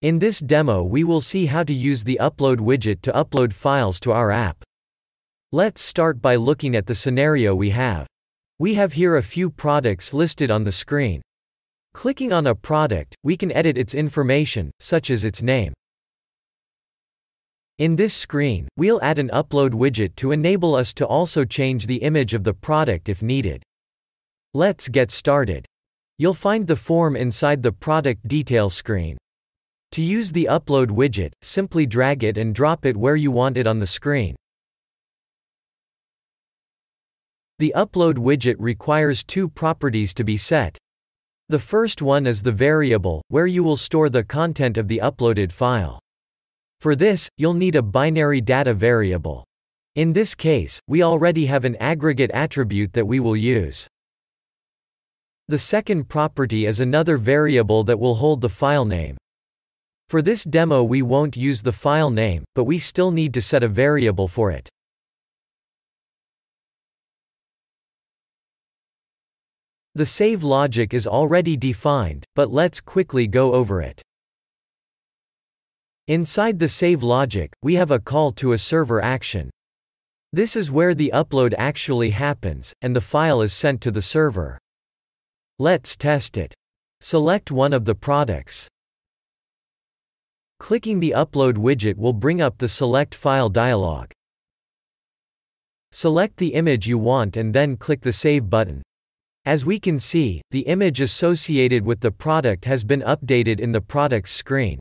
In this demo we will see how to use the Upload widget to upload files to our app. Let's start by looking at the scenario we have. We have here a few products listed on the screen. Clicking on a product, we can edit its information, such as its name. In this screen, we'll add an Upload widget to enable us to also change the image of the product if needed. Let's get started. You'll find the form inside the product detail screen. To use the Upload widget, simply drag it and drop it where you want it on the screen. The Upload widget requires two properties to be set. The first one is the variable, where you will store the content of the uploaded file. For this, you'll need a binary data variable. In this case, we already have an aggregate attribute that we will use. The second property is another variable that will hold the file name. For this demo we won't use the file name, but we still need to set a variable for it. The save logic is already defined, but let's quickly go over it. Inside the save logic, we have a call to a server action. This is where the upload actually happens, and the file is sent to the server. Let's test it. Select one of the products. Clicking the Upload widget will bring up the Select File dialog. Select the image you want and then click the Save button. As we can see, the image associated with the product has been updated in the products screen.